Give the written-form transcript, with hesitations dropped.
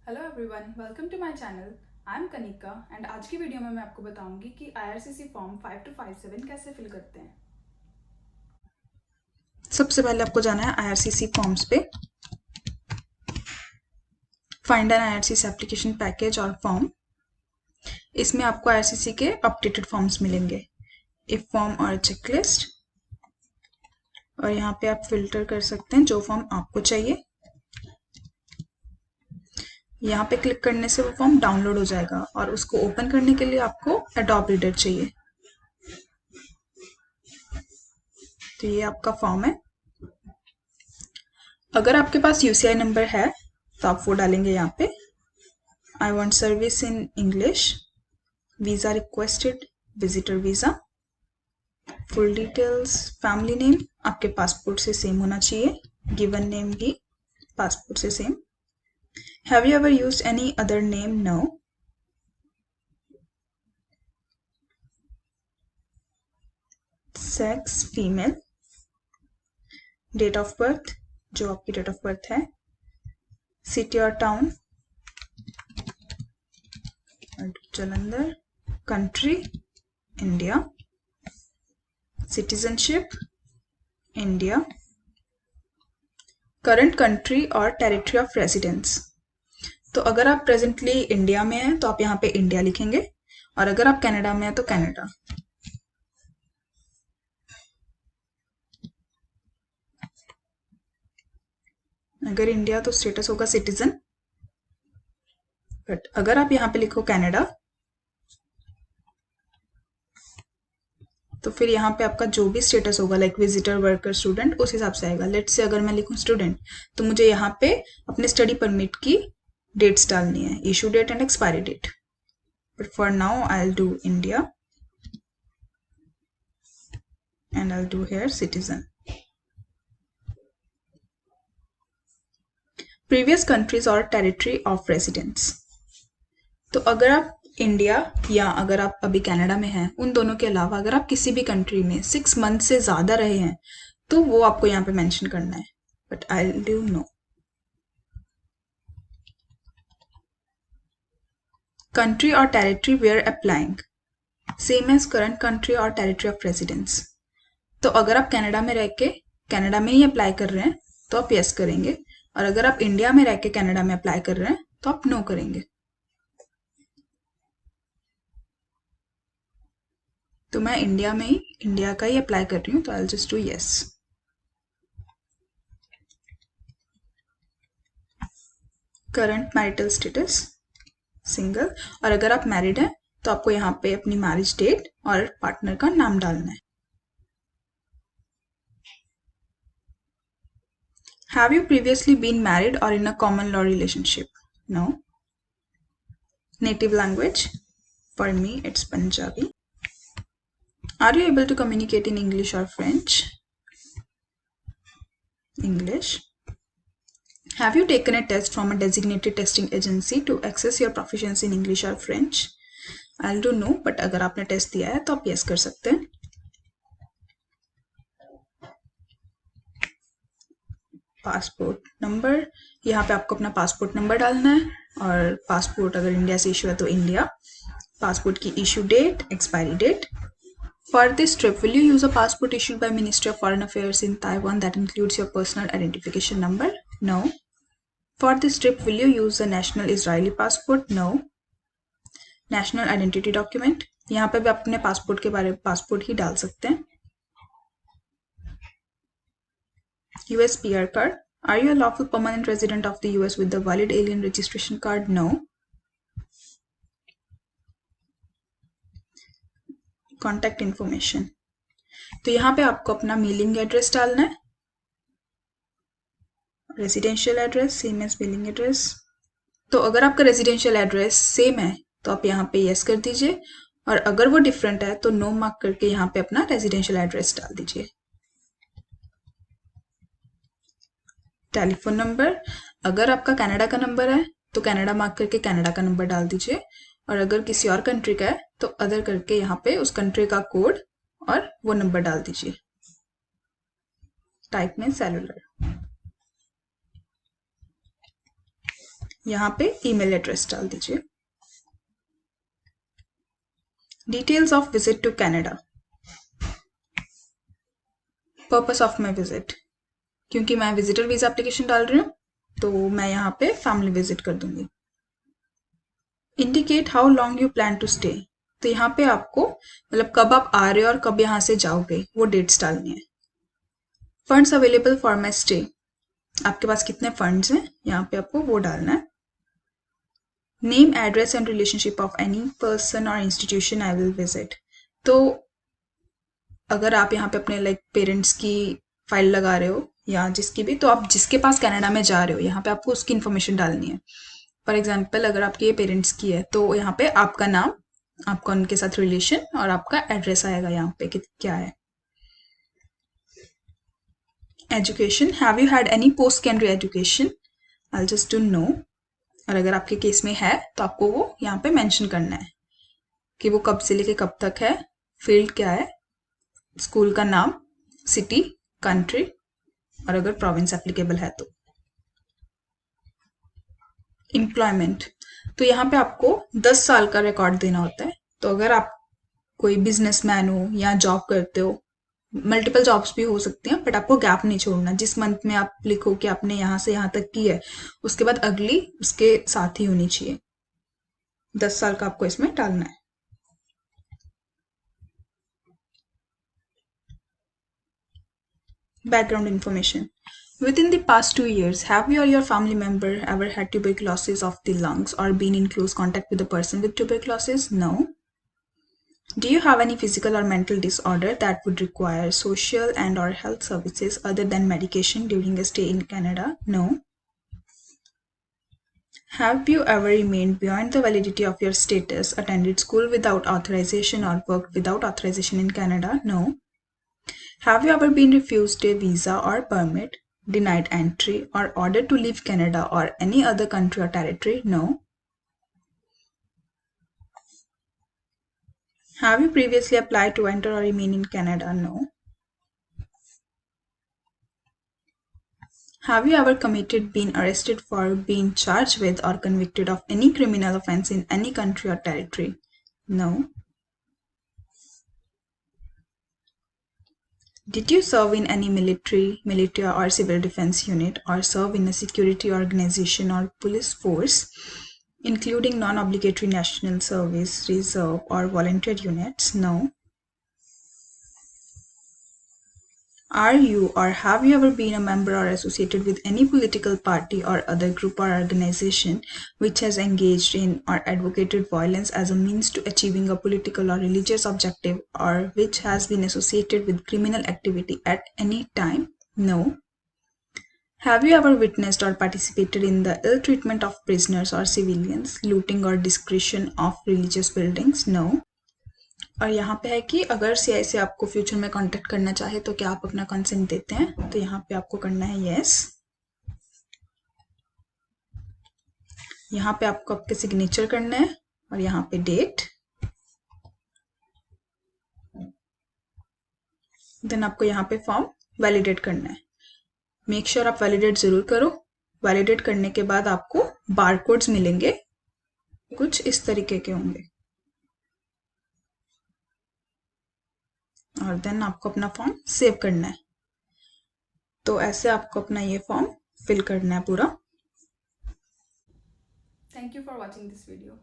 Hello everyone, welcome to my channel. I am Kanika and आज की video में मैं आपको बताऊंगी कि आईआरसीसी फॉर्म 5257 कैसे फिल करते हैं। सबसे पहले आपको जाना है आईआरसीसी फॉर्म्स पे। Find an IRCC application package or form. इसमें आपको आईआरसीसी के अपडेटेड फॉर्म्स मिलेंगे, ए फॉर्म और चेकलिस्ट। और यहाँ पे आप फिल्टर कर सकते हैं जो फॉर्म आपको चाहिए। यहाँ पे क्लिक करने से वो फॉर्म डाउनलोड हो जाएगा और उसको ओपन करने के लिए आपको एडोब रीडर चाहिए। तो ये आपका फॉर्म है। अगर आपके पास यूसीआई नंबर है तो आप वो डालेंगे यहाँ पे। I want service in English, visa requested, visitor visa, full details, family name आपके पासपोर्ट से सेम होना चाहिए, गिवन नेम भी पासपोर्ट से same. Have you ever used any other name? No. Sex female, date of birth जो आपकी date of birth है, city or town Jalandhar, country India, citizenship India, current country और territory of residence. तो अगर आप presently India में हैं तो आप यहाँ पे इंडिया लिखेंगे, और अगर आप कनाडा में हैं तो कनाडा। अगर इंडिया तो स्टेटस होगा सिटीजन, बट अगर आप यहाँ पे लिखो कनाडा तो फिर यहाँ पे आपका जो भी स्टेटस होगा लाइक विजिटर, वर्कर, स्टूडेंट, उस हिसाब से आएगा। लेट्स से अगर मैं लिखूँ स्टूडेंट तो मुझे यहाँ पे अपने स्टडी परमिट की डेट्स डालनी है, issue date and expiry date. But for now I will do India and I will do here citizen. Previous countries or territory of residence. तो अगर आप इंडिया या अगर आप अभी कनाडा में हैं, उन दोनों के अलावा अगर आप किसी भी कंट्री में 6 मंथ से ज्यादा रहे हैं तो वो आपको यहाँ पे मेंशन करना है, but I will do no. Country और territory where applying, same as current country और टेरिटरी ऑफ रेजिडेंस। तो अगर आप कनाडा में रह के कनाडा में ही अप्लाई कर रहे हैं तो आप यस करेंगे, और अगर आप इंडिया में रह के कनाडा में अप्लाई कर रहे हैं तो आप नो करेंगे। तो मैं इंडिया का ही अप्लाई कर रही हूँ तो I will just do yes. Current marital status single, और अगर आप मैरिड हैं तो आपको यहाँ पे अपनी मैरिज डेट और पार्टनर का नाम डालना है। Have you previously been married और in a common law relationship? No. Native language, for me it's Punjabi. Are you able to communicate in English और French? English. Have you taken a test from a designated testing agency to access your proficiency in English or French? I'll do no, but अगर आपने test दिया है तो आप yes कर सकते हैं। पासपोर्ट नंबर, यहाँ पे आपको अपना पासपोर्ट नंबर डालना है, और पासपोर्ट अगर इंडिया से इशू है तो इंडिया, पासपोर्ट की issue date, expiry date. For this trip, will you use a passport issued by Ministry of Foreign Affairs in Taiwan that includes your personal identification number? No. For this trip, will you use a national Israeli passport? No. National identity document, यहाँ पे भी आप अपने passport के बारे में passport ही डाल सकते हैं। US PR card, are you a lawful permanent resident of the US with the valid alien registration card? No. Contact information, तो यहाँ पे आपको अपना मेलिंग एड्रेस डालना है, residential address same as mailing address. तो अगर आपका रेजिडेंशियल एड्रेस सेम है तो आप यहाँ पे यस कर दीजिए, और अगर वो डिफरेंट है तो नो मार्क करके यहाँ पे अपना रेजिडेंशियल एड्रेस डाल दीजिए। टेलीफोन नंबर, अगर आपका कनाडा का नंबर है तो कनाडा मार्क करके कनाडा का नंबर डाल दीजिए, और अगर किसी और कंट्री का है तो अदर करके यहाँ पे उस कंट्री का कोड और वो नंबर डाल दीजिए। टाइप में सेलुलर। यहाँ पे ईमेल एड्रेस डाल दीजिए। Details of visit to Canada, purpose of my visit, क्योंकि मैं विजिटर वीजा एप्लीकेशन डाल रही हूँ तो मैं यहाँ पे फैमिली विजिट कर दूंगी। Indicate how long you plan to stay, तो यहाँ पे आपको मतलब कब आप आ रहे हो और कब यहाँ से जाओगे वो डेट्स डालनी है। Funds available for my stay, आपके पास कितने फंड्स हैं यहाँ पे आपको वो डालना है। Name, address and relationship of any person और इंस्टीट्यूशन आई विल विजिट, तो अगर आप यहाँ पे अपने लाइक पेरेंट्स की फाइल लगा रहे हो या जिसकी भी, तो आप जिसके पास कनाडा में जा रहे हो यहाँ पे आपको उसकी इन्फॉर्मेशन डालनी है। फॉर एग्जाम्पल अगर आपकी ये पेरेंट्स की है तो यहाँ पे आपका नाम, आपका उनके साथ रिलेशन और आपका एड्रेस आएगा यहाँ पे कि क्या है। Education, have you had any post secondary education, I just do no, और अगर आपके केस में है तो आपको वो यहाँ पे मेंशन करना है कि वो कब से लेके कब तक है, फील्ड क्या है, स्कूल का नाम, सिटी, कंट्री और अगर प्रोविंस एप्लीकेबल है तो। एम्प्लॉयमेंट, तो यहाँ पे आपको 10 साल का रिकॉर्ड देना होता है, तो अगर आप कोई बिजनेसमैन हो या जॉब करते हो, मल्टीपल जॉब्स भी हो सकती हैं बट आपको गैप नहीं छोड़ना। जिस मंथ में आप लिखो कि आपने यहाँ से यहाँ तक की है उसके बाद अगली उसके साथ ही होनी चाहिए। 10 साल का आपको इसमें डालना है। Background information. Within the past 2 years, have you or your family member ever had tuberculosis of the lungs or been in close contact with a person with tuberculosis? No. Do you have any physical or mental disorder that would require social and or health services other than medication during a stay in Canada? No. Have you ever remained beyond the validity of your status, attended school without authorization or worked without authorization in Canada? No. Have you ever been refused a visa or permit, denied entry, or ordered to leave Canada or any other country or territory? No. Have you previously applied to enter or remain in Canada? No. Have you ever committed, been arrested for, been charged with, or convicted of any criminal offense in any country or territory? No. Did you serve in any military or civil defense unit or serve in a security organization or police force, including non-obligatory national service, reserve or volunteer units? No. Are you or have you ever been a member or associated with any political party or other group or organization which has engaged in or advocated violence as a means to achieving a political or religious objective, or which has been associated with criminal activity at any time? No. Have you ever witnessed or participated in the ill treatment of prisoners or civilians, looting or desecration of religious buildings? No. और यहाँ पे है कि अगर CI से आपको future में contact करना चाहे तो क्या आप अपना कंसेंट देते हैं, तो यहाँ पे आपको करना है यस। यहाँ पे आपको आपके सिग्नेचर करना है और यहाँ पे डेट, देन आपको यहाँ पे फॉर्म वैलिडेट करना है। मेक श्योर आप वैलिडेट जरूर करो। वैलिडेट करने के बाद आपको बारकोड्स मिलेंगे, कुछ इस तरीके के होंगे, और देन आपको अपना फॉर्म सेव करना है। तो ऐसे आपको अपना ये फॉर्म फिल करना है पूरा। Thank you for watching this video.